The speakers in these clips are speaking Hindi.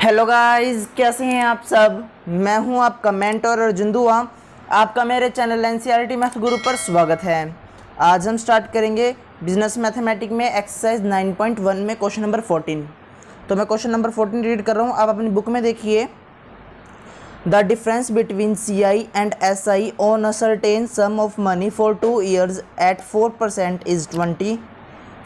हेलो गाइस, कैसे हैं आप सब। मैं हूं आपका मेंटर अर्जुन दुआ। आपका मेरे चैनल एनसीईआरटी मैथ गुरु पर स्वागत है। आज हम स्टार्ट करेंगे बिजनेस मैथमेटिक्स में एक्सरसाइज 9.1 में क्वेश्चन नंबर 14। तो मैं क्वेश्चन नंबर 14 रीड कर रहा हूं। आप अपनी बुक में देखिए। The difference between CI and SI on a certain sum of money for 2 years at 4% is 20।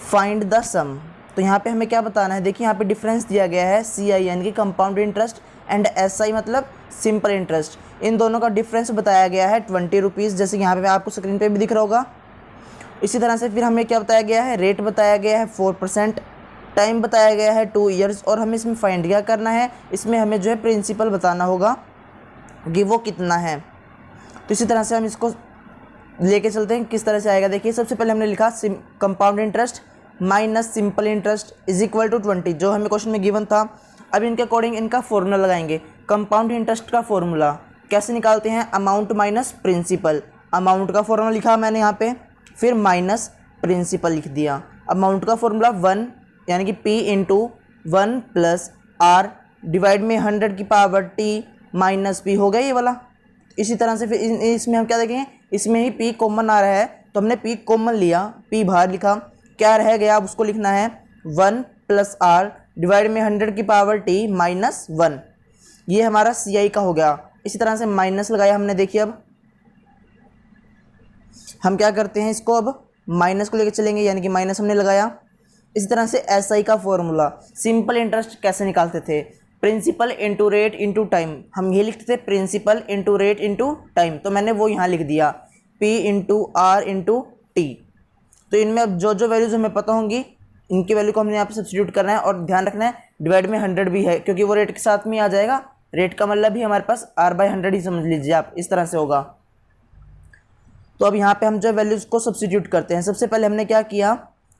Find the sum. तो यहाँ पे हमें क्या बताना है। देखिए यहाँ पे डिफरेंस दिया गया है CI यानी कि कंपाउंड इंटरेस्ट एंड SI मतलब सिंपल इंटरेस्ट। इन दोनों का डिफरेंस बताया गया है 20 रुपीज़, जैसे यहाँ पे आपको स्क्रीन पे भी दिख रहा होगा। इसी तरह से फिर हमें क्या बताया गया है, रेट बताया गया है 4%, टाइम बताया गया है 2 years और हमें इसमें फाइंड क्या करना है, इसमें हमें जो है प्रिंसिपल बताना होगा कि वो कितना है। तो इसी तरह से हम इसको लेके चलते हैं किस तरह से आएगा। देखिए सबसे पहले हमने लिखा compound interest minus simple interest is equal to 20, जो हमें क्वेश्चन में गिवन था। अब इनके अकॉर्डिंग इनका फॉर्मूला लगाएंगे। कंपाउंड इंटरेस्ट का फॉर्मूला कैसे निकालते हैं, अमाउंट माइनस प्रिंसिपल। अमाउंट का फॉर्मूला लिखा मैंने यहाँ पे, फिर माइनस प्रिंसिपल लिख दिया। अमाउंट का फॉर्मूला 1 यानी कि P into 1 plus R divide में 100 की पावर T माइनस P हो गया ये वाला। इसी तरह से फिर इसमें हम क्या देखेंगे, इसमें ही P कॉमन आ रहा है तो हमने P कॉमन लिया, P बाहर लिखा, क्या रह गया अब उसको लिखना है 1 प्लस R डिवाइड में 100 की पावर T माइनस 1। ये हमारा CI का हो गया। इसी तरह से माइनस लगाया हमने। देखिए अब हम क्या करते हैं, इसको अब माइनस को लेकर चलेंगे, यानी कि माइनस हमने लगाया। इसी तरह से SI का फॉर्मूला, सिंपल इंटरेस्ट कैसे निकालते थे, principal into rate into time. हम ये लिखते थे principal into rate into time, तो मैंने वो यहाँ लिख दिया P into R into T। तो इनमें अब जो जो वैल्यूज़ हमें पता होंगी इनकी वैल्यू को हमने यहाँ पे सब्स्टिट्यूट करना है और ध्यान रखना है डिवाइड में 100 भी है क्योंकि वो रेट के साथ में आ जाएगा। रेट का मतलब भी हमारे पास R/100 ही समझ लीजिए आप, इस तरह से होगा। तो अब यहाँ पे हम जो वैल्यूज़ को सब्स्टिट्यूट करते हैं। सबसे पहले हमने क्या किया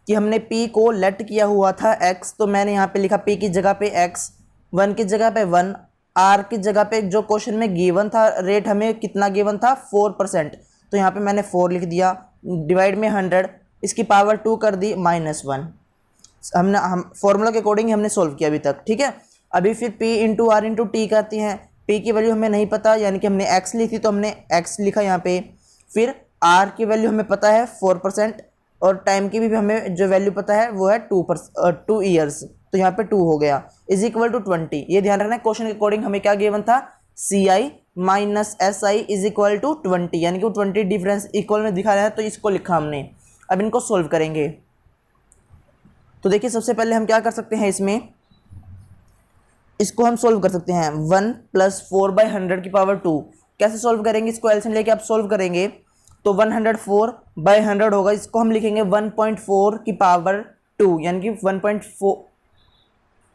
कि हमने P को लेट किया हुआ था X, तो मैंने यहाँ पे लिखा P की जगह पे X, 1 की जगह पे 1, R की जगह पे जो क्वेश्चन में गिवन था रेट हमें कितना गिवन था 4%, तो यहाँ पे मैंने 4 लिख दिया, डिवाइड में 100, इसकी पावर 2 कर दी -1। हम फॉर्मूला के अकॉर्डिंग हमने सोल्व किया अभी तक, ठीक है। अभी फिर P into R into T करती हैं। P की वैल्यू हमें नहीं पता यानी कि हमने X लिखी तो हमने X लिखा यहाँ पे। फिर R की वैल्यू हमें पता है 4% और टाइम की भी हमें जो वैल्यू पता है वो है 2 ईयर्स, तो यहाँ पे 2 हो गया इज इक्वल टू 20। ये ध्यान रखना है क्वेश्चन के अकॉर्डिंग हमें क्या गिवन था, CI minus SI is equal to 20, यानी कि 20 डिफरेंस इक्वल में दिखा रहा है तो इसको लिखा हमने। अब इनको सोल्व करेंगे। तो देखिए सबसे पहले हम क्या कर सकते हैं, इसको हम सोल्व कर सकते हैं 1 प्लस 4/100 की पावर 2। कैसे सोल्व करेंगे, इसको एलसीएम लेके आप सोल्व करेंगे तो 104/100 होगा। इसको हम लिखेंगे 1.4 की पावर 2 यानी कि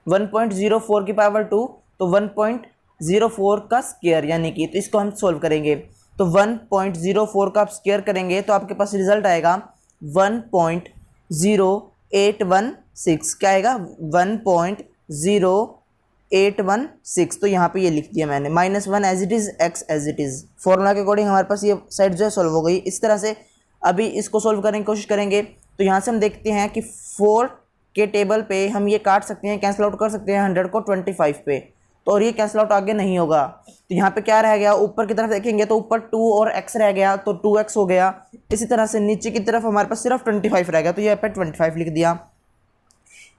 1.04 की पावर 2, तो 1.04 का स्क्वायर यानी कि, तो इसको हम सोल्व करेंगे। तो 1.04 का आप स्क्वायर करेंगे तो आपके पास रिजल्ट आएगा 1.0816। क्या आएगा 1.0816। तो यहाँ पे ये लिख दिया मैंने, -1 as it is, x as it is. Formula के अकॉर्डिंग हमारे पास ये साइड जो है सोल्व हो गई। इस तरह से अभी इसको सोल्व करने की कोशिश करेंगे। तो यहाँ से हम देखते हैं कि 4 के टेबल पे हम ये काट सकते हैं, कैंसिल आउट कर सकते हैं 100 को 25 पे, तो और ये कैंसिल आउट आगे नहीं होगा। तो यहाँ पे क्या रह गया, ऊपर की तरफ देखेंगे तो ऊपर 2 और x रह गया तो 2x हो गया। इसी तरह से नीचे की तरफ हमारे पास सिर्फ 25 रह गया तो ये पे 25 लिख दिया।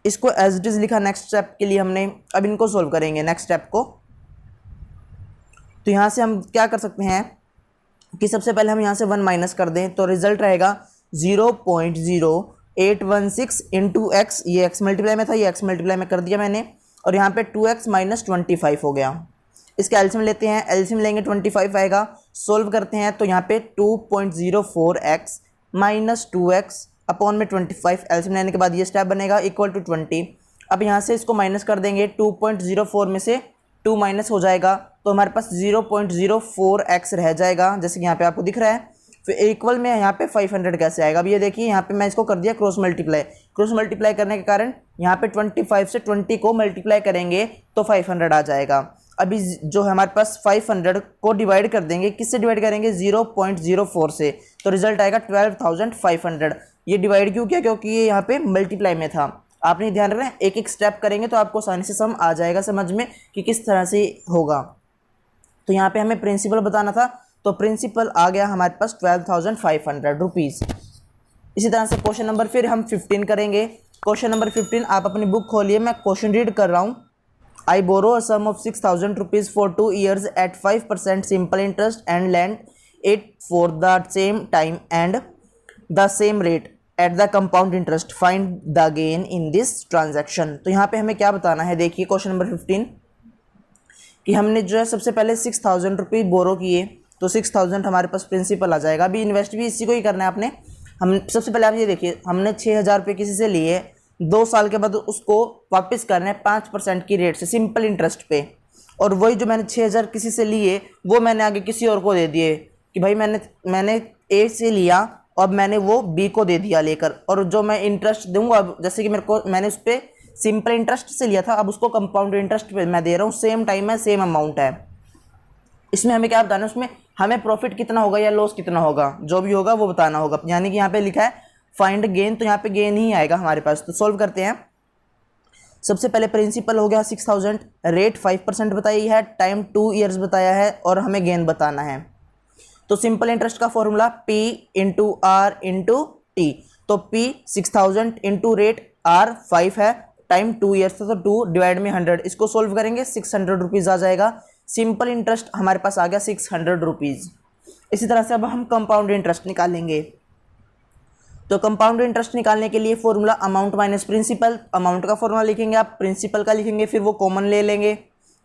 इसको एज इट इज लिखा नेक्स्ट स्टेप के लिए हमने। अब इनको सोल्व करेंगे नेक्स्ट स्टेप को। तो यहाँ से हम क्या कर सकते हैं कि सबसे पहले हम यहाँ से 1 माइनस कर दें तो रिजल्ट रहेगा 0.0816 इंटू एक्स। ये x मल्टीप्लाई में था, ये x मल्टीप्लाई में कर दिया मैंने, और यहाँ पे 2x माइनस 25 हो गया। इसका एलसीएम लेते हैं, एलसीएम लेंगे 25 आएगा। सोल्व करते हैं तो यहाँ पे 2.04x माइनस 2x अपॉन में 25, एलसीएम लेने के बाद ये स्टेप बनेगा इक्वल टू 20। अब यहाँ से इसको माइनस कर देंगे, 2.04 में से 2 माइनस हो जाएगा तो हमारे पास 0.04x रह जाएगा, जैसे कि यहाँ पे आपको दिख रहा है। फिर इक्वल में यहाँ पे 500 कैसे आएगा। अब ये देखिए यहाँ पे मैं इसको कर दिया क्रॉस मल्टीप्लाई। क्रॉस मल्टीप्लाई करने के कारण यहाँ पे 25 से 20 को मल्टीप्लाई करेंगे तो 500 आ जाएगा। अभी जो हमारे पास 500 को डिवाइड कर देंगे, किससे डिवाइड करेंगे 0.04 से, तो रिजल्ट आएगा 12,500। ये डिवाइड क्यों किया, क्योंकि ये यहाँ पे मल्टीप्लाई में था। आपने ध्यान रखना है, एक एक स्टेप करेंगे तो आपको आसानी से सम आ जाएगा समझ में कि किस तरह से होगा। तो यहाँ पे हमें प्रिंसिपल बताना था, तो प्रिंसिपल आ गया हमारे पास 12,500 रुपीज़। इसी तरह से क्वेश्चन नंबर फिर हम 15 करेंगे। क्वेश्चन नंबर 15 आप अपनी बुक खोलिए, मैं क्वेश्चन रीड कर रहा हूँ। I borrow a sum of 6,000 rupees for 2 years at 5% simple interest and lend it for the same time and the same rate at the compound interest, find the gain in this transaction. तो यहाँ पे हमें क्या बताना है, देखिए क्वेश्चन नंबर 15 कि हमने जो है सबसे पहले 6,000 रुपये बोरो किए, तो 6,000 हमारे पास प्रिंसिपल आ जाएगा। अभी इन्वेस्ट भी इसी को ही करना है आपने। हम सबसे पहले आप ये देखिए, हमने 6,000 रुपये किसी से लिए, 2 साल के बाद उसको वापस करना है 5% की रेट से सिंपल इंटरेस्ट पे, और वही जो मैंने 6,000 किसी से लिए वो मैंने आगे किसी और को दे दिए कि भाई मैंने ए से लिया और मैंने वो बी को दे दिया लेकर, और जो मैं इंटरेस्ट दूंगा अब जैसे कि मैंने उस पर सिंपल इंटरेस्ट से लिया था, अब उसको कंपाउंड इंटरेस्ट पे मैं दे रहा हूँ, सेम टाइम है सेम अमाउंट है। इसमें हमें क्या बताना है, उसमें हमें प्रॉफिट कितना होगा या लॉस कितना होगा, जो भी होगा वो बताना होगा। यानी कि यहाँ पे लिखा है फाइंड गेन, तो यहाँ पे गेन ही आएगा हमारे पास। तो सॉल्व करते हैं। सबसे पहले प्रिंसिपल हो गया 6,000, रेट 5% बताई है, टाइम 2 years बताया है, और हमें गेन बताना है। तो सिंपल इंटरेस्ट का formula P into R into T, तो P 6,000 इंटू रेट, R 5 है, टाइम 2 years था, तो 2 डिवाइड में 100, इसको सोल्व करेंगे 600 रुपीज़ आ जाएगा। सिंपल इंटरेस्ट हमारे पास आ गया 600 रुपीज़। इसी तरह से अब हम कंपाउंड इंटरेस्ट निकालेंगे। तो कंपाउंड इंटरेस्ट निकालने के लिए formula amount minus principal, amount का फॉर्मूला लिखेंगे आप, प्रिंसिपल का लिखेंगे, फिर वो कॉमन ले लेंगे।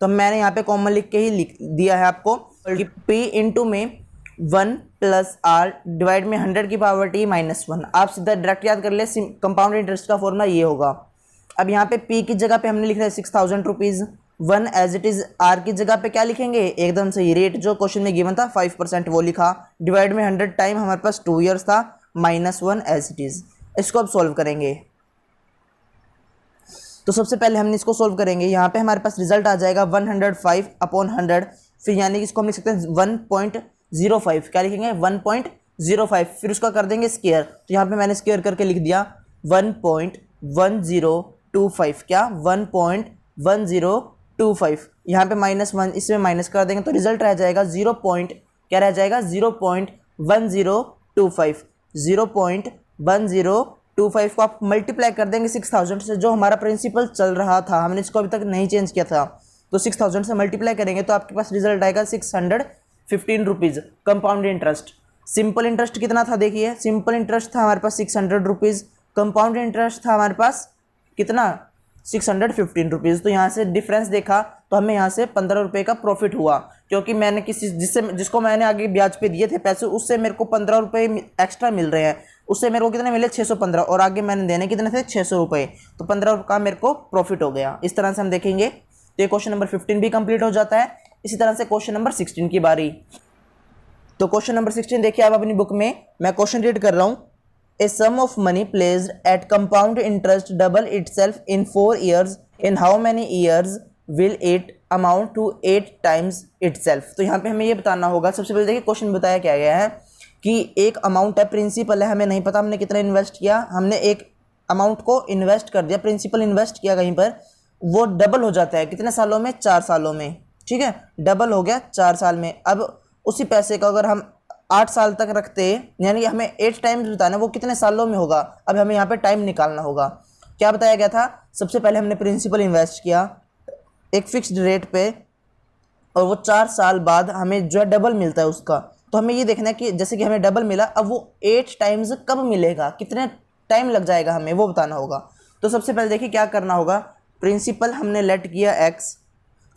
तो मैंने यहाँ पे कॉमन लिख के ही लिख दिया है आपको कि P इंटू में 1 प्लस आर डिवाइड में 100 की पावर टी माइनस 1। आप सीधा डायरेक्ट याद कर ले, कंपाउंड इंटरेस्ट का फॉर्मूला ये होगा। अब यहाँ पे P की जगह पे हमने लिख रहा है 6,000 rupees, 1 as it is, R की जगह पे क्या लिखेंगे, एकदम सही रेट जो क्वेश्चन में गिवन था 5% वो लिखा, डिवाइड में 100, टाइम हमारे पास 2 years था, माइनस 1 एज इट इज़। इसको अब सॉल्व करेंगे। तो सबसे पहले हमने इसको सॉल्व करेंगे, यहाँ पे हमारे पास रिजल्ट आ जाएगा 105/100, फिर यानी कि इसको हम लिख सकते हैं 1.05, क्या लिखेंगे 1.05, फिर उसका कर देंगे स्क्वायर। तो यहाँ पे मैंने स्क्वायर करके लिख दिया 1.1025, क्या 1.1025, यहाँ पे -1 इसमें माइनस कर देंगे तो रिजल्ट रह जाएगा 0.1025, 0.1025 को आप मल्टीप्लाई कर देंगे 6,000 से, जो हमारा प्रिंसिपल चल रहा था, हमने इसको अभी तक नहीं चेंज किया था, तो 6,000 से मल्टीप्लाई करेंगे तो आपके पास रिजल्ट आएगा 615 rupees compound interest. Simple interest कितना था, देखिए सिंपल इंटरेस्ट था हमारे पास 600 रुपीज़, कंपाउंड इंटरेस्ट था हमारे पास कितना 615 रुपीज़। तो यहाँ से डिफरेंस देखा तो हमें यहाँ से 15 रुपये का प्रॉफिट हुआ, क्योंकि मैंने जिसको मैंने आगे ब्याज पे दिए थे पैसे, उससे मेरे को 15 रुपये एक्स्ट्रा मिल रहे हैं, उससे मेरे को कितने मिले 615, और आगे मैंने देने कितने थे 600 रुपये, तो 15 का मेरे को प्रॉफिट हो गया। इस तरह से हम देखेंगे। तो ये क्वेश्चन नंबर 15 भी कंप्लीट हो जाता है। इसी तरह से क्वेश्चन नंबर 16 की बारी। तो क्वेश्चन नंबर 16 देखिए आप अपनी बुक में, मैं क्वेश्चन रीड कर रहा हूँ। A sum of money placed at compound interest double itself in 4 years. In how many years will it amount to 8 times itself? तो यहाँ पे हमें ये बताना होगा। सबसे पहले देखिए क्वेश्चन बताया क्या गया है कि एक अमाउंट है, प्रिंसिपल है, हमें नहीं पता हमने कितना इन्वेस्ट किया, हमने एक अमाउंट को इन्वेस्ट कर दिया, प्रिंसिपल इन्वेस्ट किया कहीं पर, वो डबल हो जाता है कितने सालों में, 4 सालों में, ठीक है, डबल हो गया 4 साल में। अब उसी पैसे को अगर हम 8 साल तक रखते, यानी कि हमें 8 टाइम्स बताना, वो कितने सालों में होगा। अब हमें यहाँ पे टाइम निकालना होगा। क्या बताया गया था, सबसे पहले हमने प्रिंसिपल इन्वेस्ट किया एक फिक्स्ड रेट पे, और वो 4 साल बाद हमें जो है डबल मिलता है उसका। तो हमें ये देखना है कि जैसे कि हमें डबल मिला, अब वो 8 टाइम्स कब मिलेगा, कितने टाइम लग जाएगा, हमें वो बताना होगा। तो सबसे पहले देखिए क्या करना होगा, प्रिंसिपल हमने लेट किया x,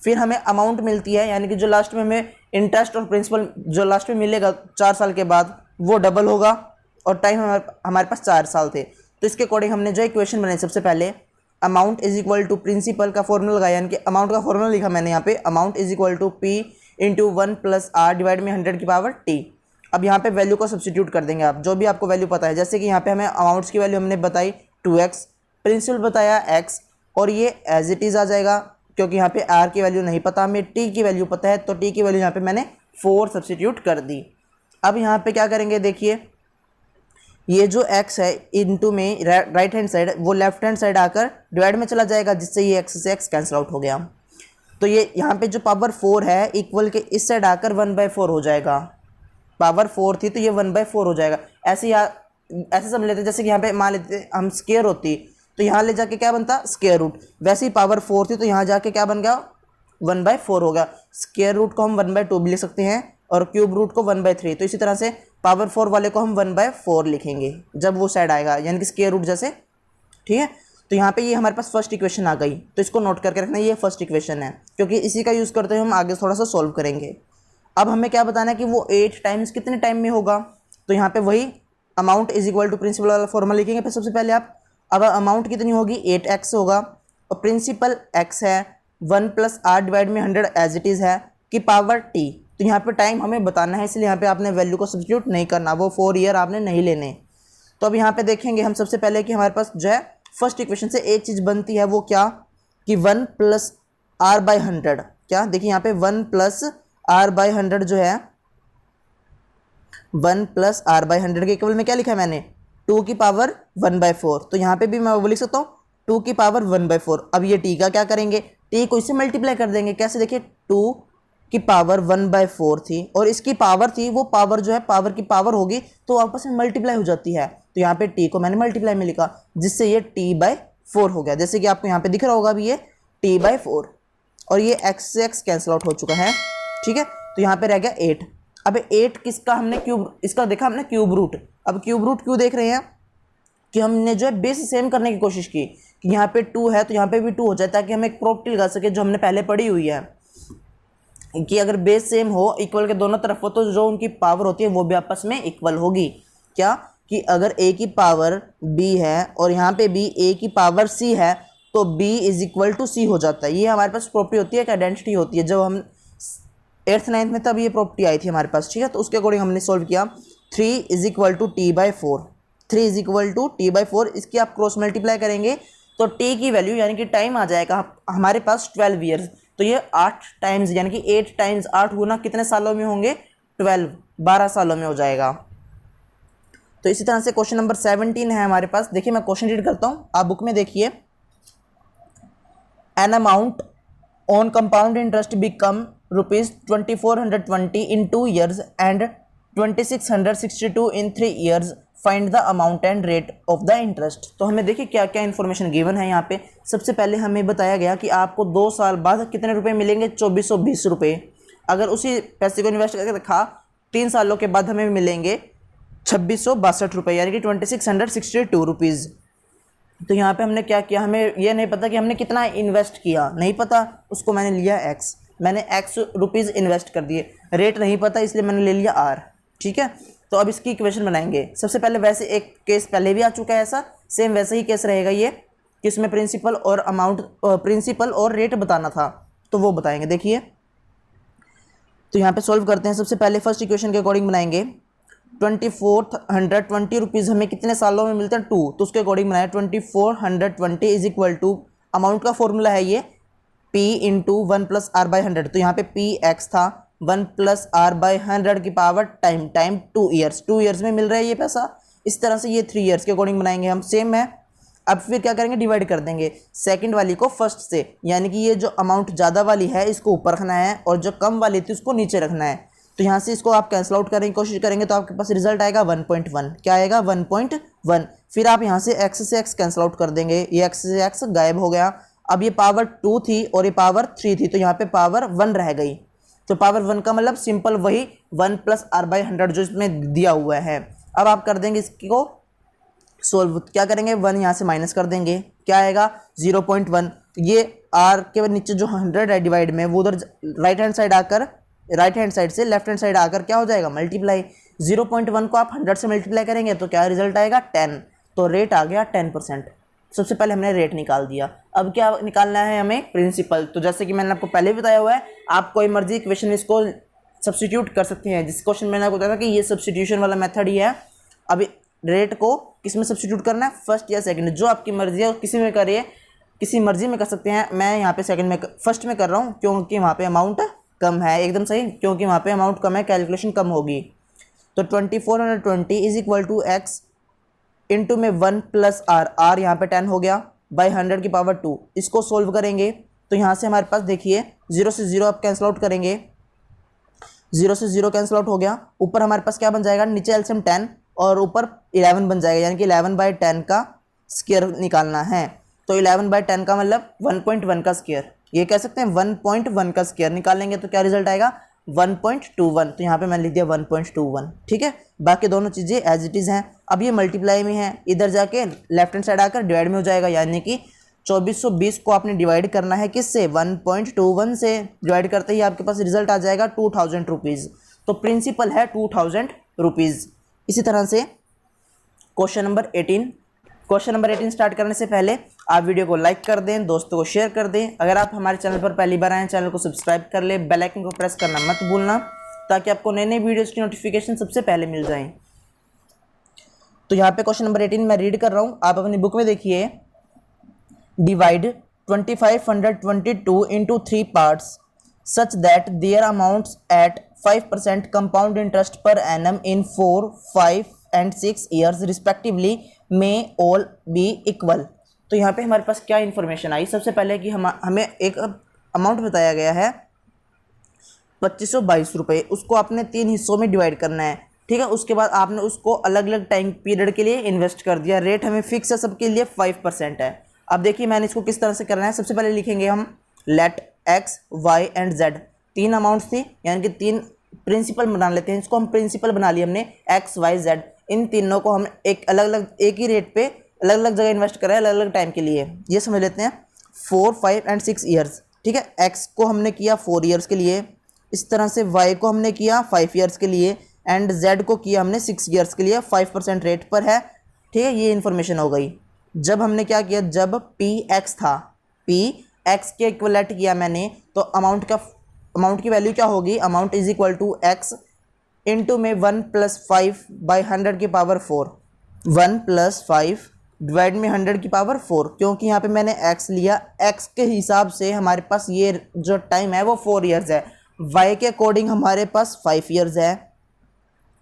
फिर हमें अमाउंट मिलती है, यानी कि जो लास्ट में हमें इंटरेस्ट और प्रिंसिपल जो लास्ट में मिलेगा 4 साल के बाद, वो डबल होगा, और टाइम हमारे पास 4 साल थे। तो इसके अकॉर्डिंग हमने जो इक्वेशन बनाई, सबसे पहले amount is equal to principal का फॉर्मूला लगाया, यानी कि अमाउंट का फॉर्मूला लिखा मैंने यहाँ पे, amount is equal to P into 1 plus R divide में 100 की पावर t। अब यहाँ पे वैल्यू को सब्सटीट्यूट कर देंगे आप, जो भी आपको वैल्यू पता है, जैसे कि यहाँ पे हमें अमाउंट्स की वैल्यू हमने बताई 2x, प्रिंसिपल बताया x, और ये एज इट इज़ आ जाएगा, क्योंकि यहाँ पे r की वैल्यू नहीं पता, हमें t की वैल्यू पता है, तो t की वैल्यू यहाँ पे मैंने 4 सब्सटीट्यूट कर दी। अब यहाँ पे क्या करेंगे, देखिए ये जो x है इनटू में राइट हैंड साइड वो लेफ्ट हैंड साइड आकर डिवाइड में चला जाएगा, जिससे ये x से x कैंसिल आउट हो गया। तो ये यहाँ पे जो पावर 4 है इक्वल के इस साइड आकर 1/4 हो जाएगा। पावर 4 थी तो ये 1/4 हो जाएगा। ऐसे समझ लेते जैसे कि यहाँ पे मान लेते हम स्क्वायर होती तो यहाँ ले जाके क्या बनता स्क्वायर रूट, वैसे ही पावर 4 थी तो यहाँ जाके क्या बन गया 1/4 होगा। स्क्वायर रूट को हम 1/2 भी लिख सकते हैं और क्यूब रूट को 1/3। तो इसी तरह से पावर 4 वाले को हम 1/4 लिखेंगे जब वो साइड आएगा, यानी कि स्क्वायर रूट जैसे। ठीक है, तो यहाँ पे ये हमारे पास फर्स्ट इक्वेशन आ गई, तो इसको नोट करके रखना, ये फर्स्ट इक्वेशन है, क्योंकि इसी का यूज़ करते हुए हम आगे थोड़ा सा सॉल्व करेंगे। अब हमें क्या बताना है कि वो 8 टाइम्स कितने टाइम में होगा। तो यहाँ पे वही amount is equal to principal वाला फॉर्मूला लिखेंगे। फिर सबसे पहले आप अब अमाउंट कितनी होगी 8x होगा और प्रिंसिपल x है 1 + r डिवाइड में 100 एज इट इज़ है कि पावर t। तो यहाँ पे टाइम हमें बताना है, इसलिए यहाँ पे आपने वैल्यू को सब्स्टिट्यूट नहीं करना, वो 4 ईयर आपने नहीं लेने। तो अब यहाँ पे देखेंगे हम सबसे पहले कि हमारे पास जो है फर्स्ट इक्वेशन से एक चीज़ बनती है, वो क्या कि 1 + r/100। क्या देखिए यहाँ पे 1 + r/100 जो है 1 + r/100 के इक्वल में क्या लिखा है मैंने 2 की पावर 1/4। तो यहाँ पे भी मैं वो लिख सकता हूँ 2 की पावर 1/4। अब ये t का क्या करेंगे, t को इससे मल्टीप्लाई कर देंगे। कैसे, देखिए 2 की पावर 1/4 थी और इसकी पावर थी, वो पावर जो है पावर की पावर होगी तो आपस में मल्टीप्लाई हो जाती है। तो यहाँ पे t को मैंने मल्टीप्लाई में लिखा, जिससे ये t/4 हो गया। जैसे कि आपको यहाँ पे दिख रहा होगा अभी ये t/4 और ये x से x कैंसिल आउट हो चुका है। ठीक है, तो यहाँ पे रह गया 8। अब 8 किसका हमने क्यूब, इसका देखा हमने क्यूब रूट। अब क्यूब रूट क्यों देख रहे हैं कि हमने जो है बेस सेम करने की कोशिश की कि यहाँ पे 2 है तो यहाँ पे भी 2 हो जाए, ताकि हम एक प्रॉपर्टी लगा सके जो हमने पहले पढ़ी हुई है कि अगर बेस सेम हो, इक्वल के दोनों तरफ हो, तो जो उनकी पावर होती है वो भी आपस में इक्वल होगी। क्या कि अगर a की पावर b है और यहाँ पे भी a की पावर c है तो b = c हो जाता है। ये हमारे पास प्रॉपर्टी होती है, एक आइडेंटिटी होती है। जब हम 8th 9th में तब ये प्रॉपर्टी आई थी हमारे पास। ठीक है, तो उसके अकॉर्डिंग हमने सॉल्व किया 3 = t/4। 3 = t/4। इसकी आप क्रॉस मल्टीप्लाई करेंगे तो t की वैल्यू यानी कि टाइम आ जाएगा हमारे पास 12 ईयर्स। तो ये 8 टाइम्स यानी कि 8 टाइम्स 8 गुना कितने सालों में होंगे 12 सालों में हो जाएगा। तो इसी तरह से क्वेश्चन नंबर 17 है हमारे पास। देखिए मैं क्वेश्चन रीड करता हूँ, आप बुक में देखिए। An amount on compound interest become ₹2420 in 2 years and 2662 in 3 years. Find the amount and rate of the interest. तो हमें देखिए क्या क्या इन्फॉर्मेशन गिवन है यहाँ पे। सबसे पहले हमें बताया गया कि आपको 2 साल बाद कितने रुपए मिलेंगे 2420 रुपये। अगर उसी पैसे को इन्वेस्ट करके रखा 3 सालों के बाद हमें मिलेंगे 2662 रुपये, यानी कि 2662 रुपीज़। तो यहाँ पे हमने क्या किया, हमें ये नहीं पता कि हमने कितना इन्वेस्ट किया, नहीं पता, उसको मैंने लिया x, मैंने x रुपीज़ इन्वेस्ट कर दिए। रेट नहीं पता इसलिए मैंने ले लिया r। ठीक है, तो अब इसकी इक्वेशन बनाएंगे। सबसे पहले वैसे एक केस पहले भी आ चुका है ऐसा, सेम वैसे ही केस रहेगा ये कि इसमें प्रिंसिपल और अमाउंट, प्रिंसिपल और रेट बताना था, तो वो बताएंगे। देखिए तो यहाँ पे सॉल्व करते हैं। सबसे पहले फर्स्ट इक्वेशन के अकॉर्डिंग बनाएंगे। 2420 रुपीज़ हमें कितने सालों में मिलते हैं 2, तो उसके अकॉर्डिंग बनाया 2420 = अमाउंट का फॉर्मूला है ये p × 1 + r/100। तो यहाँ पे px था 1 + r/100 की पावर टाइम 2 ईयर्स में मिल रहा है ये पैसा। इस तरह से ये 3 ईयर्स के अकॉर्डिंग बनाएंगे हम, सेम है। अब फिर क्या करेंगे, डिवाइड कर देंगे सेकंड वाली को फर्स्ट से, यानी कि ये जो अमाउंट ज़्यादा वाली है इसको ऊपर रखना है और जो कम वाली थी उसको नीचे रखना है। तो यहाँ से इसको आप कैंसिल आउट करने की कोशिश करेंगे तो आपके पास रिजल्ट आएगा 1.1। क्या आएगा 1.1। फिर आप यहाँ से x से x कैंसिल आउट कर देंगे, ये x से x गायब हो गया। अब ये पावर 2 थी और ये पावर 3 थी, तो यहाँ पे पावर 1 रह गई। तो पावर 1 का मतलब सिंपल वही 1 + r/100 जो इसमें दिया हुआ है। अब आप कर देंगे इसको सोल्व, क्या करेंगे 1 यहाँ से माइनस कर देंगे, क्या आएगा 0.1। ये r के नीचे जो 100 है डिवाइड में, वो उधर राइट हैंड साइड से लेफ्ट हैंड साइड आकर क्या हो जाएगा मल्टीप्लाई। 0.1 को आप 100 से मल्टीप्लाई करेंगे तो क्या रिजल्ट आएगा 10। तो रेट आ गया 10%। सबसे पहले हमने रेट निकाल दिया। अब क्या निकालना है हमें, प्रिंसिपल। तो जैसे कि मैंने आपको पहले बताया हुआ है, आप कोई मर्जी इक्वेशन में इसको सब्स्टिट्यूट कर सकते हैं। जिस क्वेश्चन में मैंने आपको बताया था कि ये सब्स्टिट्यूशन वाला मेथड ही है। अब रेट को किस में सब्स्टिट्यूट करना है, फर्स्ट या सेकंड, जो आपकी मर्जी है किसी में करिए, किसी मर्जी में कर सकते हैं। मैं यहाँ पे सेकंड में फर्स्ट में कर रहा हूँ क्योंकि वहाँ पे अमाउंट कम है, एकदम सही, क्योंकि वहाँ पे अमाउंट कम है, कैलकुलेशन कम होगी। तो 2420 = x इंटू में 1 प्लस आर, आर यहाँ पे 10 हो गया, बाई 100 की पावर 2। इसको सोल्व करेंगे तो यहाँ से हमारे पास देखिए 0 से 0 आप कैंसिल आउट करेंगे, 0 से 0 कैंसिल आउट हो गया। ऊपर हमारे पास क्या बन जाएगा, नीचे एलसीएम 10 और ऊपर 11 बन जाएगा, यानी कि 11/10 का स्क्वायर निकालना है। तो 11/10 का मतलब 1.1 का स्क्वायर, ये कह सकते हैं 1.1 का स्क्वायर निकालेंगे तो क्या रिजल्ट आएगा 1.21। तो यहाँ पे मैंने लिख दिया 1.21, ठीक है। बाकी दोनों चीज़ें एज इट इज़ हैं। अब ये मल्टीप्लाई में है, इधर जाके लेफ्ट हैंड साइड आकर डिवाइड में हो जाएगा, यानी कि 2420 को आपने डिवाइड करना है किससे, 1.21 से। डिवाइड करते ही आपके पास रिजल्ट आ जाएगा 2000 रुपीज़। तो प्रिंसिपल है 2000 रुपीज़। इसी तरह से क्वेश्चन नंबर 18 स्टार्ट करने से पहले आप वीडियो को लाइक कर दें, दोस्तों को शेयर कर दें। अगर आप हमारे चैनल पर पहली बार आए हैं, चैनल को सब्सक्राइब कर ले, बेल आइकन को प्रेस करना मत भूलना, ताकि आपको नए नए वीडियोज़ की नोटिफिकेशन सबसे पहले मिल जाएं। तो यहाँ पे क्वेश्चन नंबर 18 मैं रीड कर रहा हूँ, आप अपनी बुक में देखिए। Divide 2522 into 3 parts such that their amounts at 5% compound interest per annum in 4, 5 and 6 years respectively may all be equal। तो यहाँ पे हमारे पास क्या इन्फॉर्मेशन आई, सबसे पहले कि हमें एक अमाउंट बताया गया है 2522 रुपये, उसको आपने 3 हिस्सों में डिवाइड करना है, ठीक है। उसके बाद आपने उसको अलग अलग टाइम पीरियड के लिए इन्वेस्ट कर दिया। रेट हमें फिक्स है, सबके लिए 5% है। अब देखिए मैंने इसको किस तरह से करना है। सबसे पहले लिखेंगे हम let X Y and Z, 3 amounts थी, यानी कि 3 प्रिंसिपल बना लेते हैं। इसको हम प्रिंसिपल बना लिया हमने, एक्स वाई जेड। इन तीनों को हम एक अलग अलग एक ही रेट पे अलग अलग जगह इन्वेस्ट कर रहे हैं, अलग अलग टाइम के लिए। ये समझ लेते हैं 4, 5 एंड 6 ईयर्स, ठीक है। एक्स को हमने किया 4 ईयर्स के लिए, इस तरह से वाई को हमने किया 5 ईयर्स के लिए, एंड जेड को किया हमने 6 ईयर्स के लिए। 5% रेट पर है, ठीक है। ये इन्फॉर्मेशन हो गई। जब हमने क्या किया, जब पी एक्स था, पी एक्स के इक्वलेट किया मैंने, तो अमाउंट की वैल्यू क्या होगी, amount is equal to X into में 1 + 5/100 की पावर 4, 1 + 5 डिवाइड में 100 की पावर 4। क्योंकि यहाँ पे मैंने एक्स लिया, एक्स के हिसाब से हमारे पास ये जो टाइम है वो 4 ईयर्स है, वाई के अकॉर्डिंग हमारे पास 5 ईयर्स है,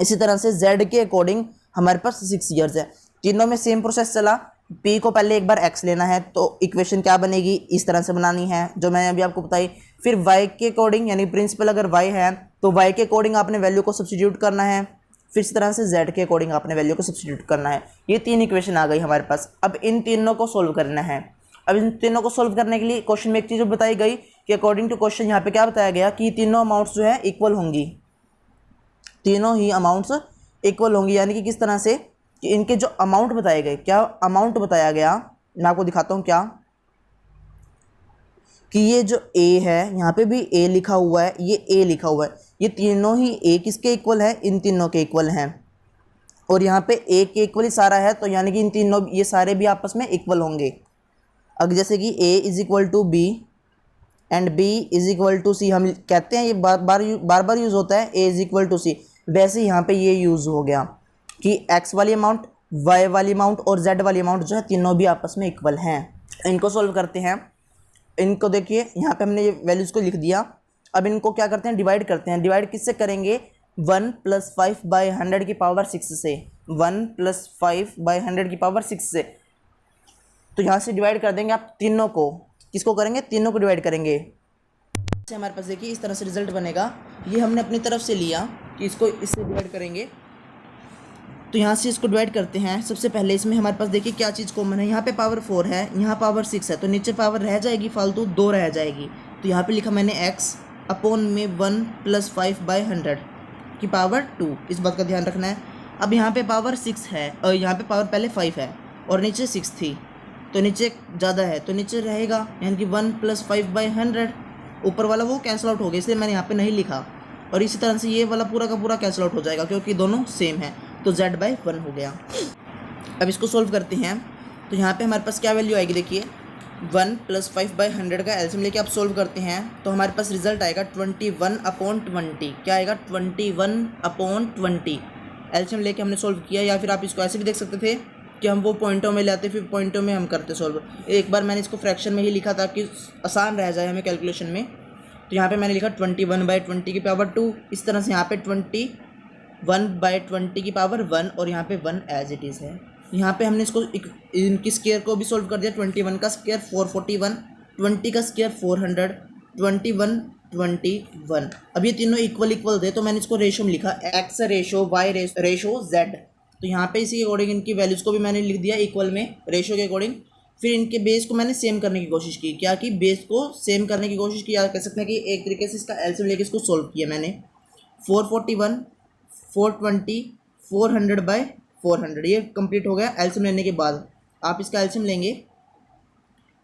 इसी तरह से जेड के अकॉर्डिंग हमारे पास 6 ईयर्स है। तीनों में सेम प्रोसेस चला। पी को पहले एक बार एक्स लेना है, तो इक्वेशन क्या बनेगी, इस तरह से बनानी है जो मैंने अभी आपको बताई। फिर वाई के अकॉर्डिंग, यानी प्रिंसिपल अगर वाई है तो वाई के अकॉर्डिंग आपने वैल्यू को सब्स्टिट्यूट करना है। फिर इस तरह से जेड के अकॉर्डिंग आपने वैल्यू को सब्स्टिट्यूट करना है। ये 3 इक्वेशन आ गई हमारे पास। अब इन तीनों को सोल्व करना है। अब इन तीनों को सोल्व करने के लिए क्वेश्चन में एक चीज़ बताई गई कि अकॉर्डिंग टू क्वेश्चन यहाँ पे क्या बताया गया कि तीनों अमाउंट्स जो है इक्वल होंगी, तीनों ही अमाउंट्स इक्वल होंगी। यानी कि किस तरह से कि इनके जो अमाउंट बताए गए, क्या अमाउंट बताया गया, मैं आपको दिखाता हूँ क्या, कि ये जो ए है, यहाँ पे भी ए लिखा हुआ है, ये ए लिखा हुआ है, ये तीनों ही ए किसके इक्वल है, इन तीनों के इक्वल हैं। और यहाँ पे ए के इक्वल ही सारा है, तो यानी कि इन तीनों ये सारे भी आपस में इक्वल होंगे। अब जैसे कि A is equal to B and B is equal to C, हम कहते हैं ये बार बार यूज़ होता है, A is equal to C. वैसे यहाँ पे ये यूज़ हो गया कि एक्स वाली अमाउंट, वाई वाली अमाउंट और जेड वाली अमाउंट जो है तीनों भी आपस में इक्वल हैं। इनको सॉल्व करते हैं। इनको देखिए यहाँ पे हमने ये वैल्यूज़ को लिख दिया। अब इनको क्या करते हैं, डिवाइड करते हैं। डिवाइड किससे करेंगे, 1 + 5/100 की पावर 6 से, 1 + 5/100 की पावर 6 से। तो यहाँ से डिवाइड कर देंगे आप तीनों को, किसको करेंगे, तीनों को डिवाइड करेंगे। इससे हमारे पास देखिए इस तरह से रिजल्ट बनेगा। ये हमने अपनी तरफ से लिया कि इसको इससे डिवाइड करेंगे, तो यहाँ से इसको डिवाइड करते हैं। सबसे पहले इसमें हमारे पास देखिए क्या चीज़ कॉमन है, यहाँ पे पावर 4 है, यहाँ पावर 6 है, तो नीचे पावर रह जाएगी, फालतू 2 रह जाएगी। तो यहाँ पे लिखा मैंने x अपॉन में 1 + 5/100 की पावर 2, इस बात का ध्यान रखना है। अब यहाँ पे पावर 6 है और यहाँ पे पावर पहले 5 है और नीचे 6 थी, तो नीचे ज़्यादा है तो नीचे रहेगा, यानी कि 1 + 5/100। ऊपर वाला वो कैंसिल आउट हो गया, इसलिए मैंने यहाँ पे नहीं लिखा। और इसी तरह से ये वाला पूरा का पूरा कैंसिल आउट हो जाएगा क्योंकि दोनों सेम है, तो z/1 हो गया। अब इसको सोल्व करते हैं। तो यहाँ पे हमारे पास क्या वैल्यू आएगी, देखिए 1 + 5/100 का एलसीएम लेके आप सोल्व करते हैं तो हमारे पास रिजल्ट आएगा 21/20। क्या आएगा, 21/20। एलसीएम लेके हमने सोल्व किया, या फिर आप इसको ऐसे भी देख सकते थे कि हम वो पॉइंटों में लाते, फिर पॉइंटों में हम करते सोल्व। एक बार मैंने इसको फ्रैक्शन में ही लिखा ताकि आसान रह जाए हमें कैलकुलेशन में। तो यहाँ पे मैंने लिखा 21/20 की पावर 2, इस तरह से यहाँ पे 21/20 की पावर 1 और यहाँ पे 1 एज इट इज़ है। यहाँ पे हमने इसको इनकी स्क्वायर को भी सॉल्व कर दिया। 21 का स्क्वायर 441, 20 का स्क्वायर 400, 21 21। अब ये तीनों इक्वल थे तो मैंने इसको रेशो में लिखा, X ratio Y ratio Z. तो यहाँ पे इसी के अकॉर्डिंग इनकी वैल्यूज़ को भी मैंने लिख दिया इक्वल में रेशो के अकॉर्डिंग। फिर इनके बेस को मैंने सेम करने की कोशिश की, क्या कि बेस को सेम करने की कोशिश की, या कह सकते हैं कि एक तरीके से इसका एलसीएम लेके इसको सॉल्व किया मैंने। 441, 420, 400/400 ये कंप्लीट हो गया एलसीएम लेने के बाद। आप इसका एलसीएम लेंगे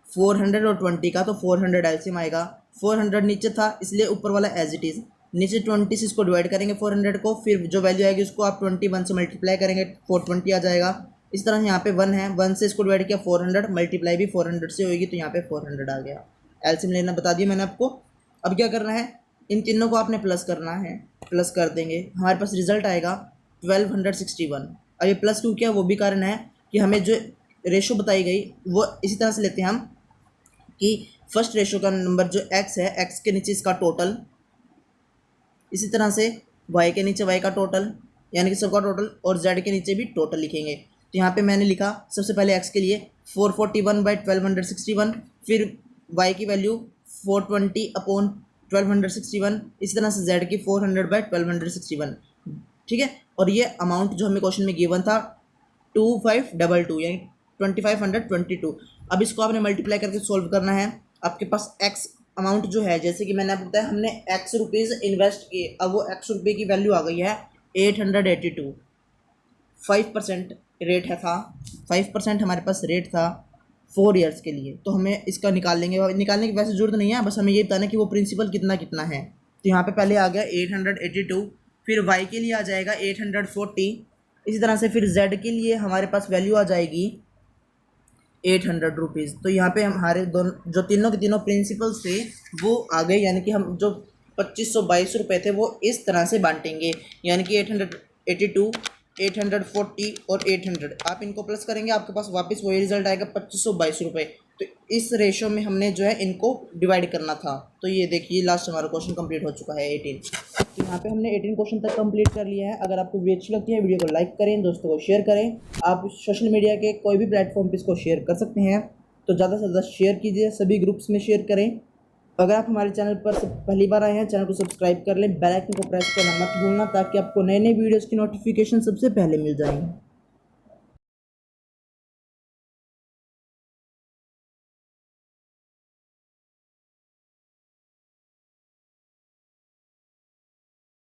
400 और 20 का, तो 400 एलसीएम आएगा। 400 नीचे था इसलिए ऊपर वाला एज इट इज़, नीचे 20 से इसको डिवाइड करेंगे 400 को, फिर जो वैल्यू आएगी उसको आप 21 से मल्टीप्लाई करेंगे 420 आ जाएगा। इस तरह से यहाँ पे 1 है, 1 से इसको डिवाइड किया 400, मल्टीप्लाई भी 400 से होगी तो यहाँ पे 400 आ गया। एलसीएम लेना बता दिया मैंने आपको। अब क्या करना है, इन तीनों को आपने प्लस करना है, प्लस कर देंगे हमारे पास रिजल्ट आएगा 1261। अब ये प्लस क्यों किया वो भी कारण है कि हमें जो रेशो बताई गई वो इसी तरह से लेते हैं हम कि फर्स्ट रेशो का नंबर जो x है, x के नीचे इसका टोटल, इसी तरह से y के नीचे y का टोटल, यानी कि सबका टोटल, और z के नीचे भी टोटल लिखेंगे। तो यहाँ पे मैंने लिखा सबसे पहले x के लिए 441/1261, फिर y की वैल्यू 420/1261, इसी तरह से z की 400/1261, ठीक है। और ये अमाउंट जो हमें क्वेश्चन में गिवन था 2522 यानी 2522। अब इसको आपने मल्टीप्लाई करके सॉल्व करना है। आपके पास x अमाउंट जो है, जैसे कि मैंने आपको बताया हमने x रुपीज़ इन्वेस्ट किए, अब वो x रुपये की वैल्यू आ गई है 882। 5% रेट है था, 5% हमारे पास रेट था 4 ईयर्स के लिए। तो हमें इसका निकालने की वैसे ज़रूरत नहीं है, बस हमें ये बताना कि वो प्रिंसिपल कितना है। तो यहाँ पे पहले आ गया 882, फिर y के लिए आ जाएगा 840, इसी तरह से फिर z के लिए हमारे पास वैल्यू आ जाएगी 800 रुपीज़। तो यहाँ पे हमारे दोनों जो तीनों के तीनों प्रिंसिपल्स थे वो आ गए, यानी कि हम जो 2522 रुपये थे वो इस तरह से बांटेंगे, यानी कि 882, 840 और 800। आप इनको प्लस करेंगे आपके पास वापस वही रिजल्ट आएगा 2522 रुपये। तो इस रेशो में हमने जो है इनको डिवाइड करना था। तो ये देखिए लास्ट हमारा क्वेश्चन कंप्लीट हो चुका है 18। तो यहाँ पे हमने 18 क्वेश्चन तक कंप्लीट कर लिया है। अगर आपको वीडियो अच्छी लगती है वीडियो को लाइक करें, दोस्तों को शेयर करें। आप सोशल मीडिया के कोई भी प्लेटफॉर्म पर इसको शेयर कर सकते हैं, तो ज़्यादा से ज़्यादा शेयर कीजिए, सभी ग्रुप्स में शेयर करें। अगर आप हमारे चैनल पर पहली बार आए हैं, चैनल को सब्सक्राइब कर लें, बेल आइकन को प्रेस करना मत भूलना ताकि आपको नए वीडियोज़ की नोटिफिकेशन सबसे पहले मिल जाएंगे।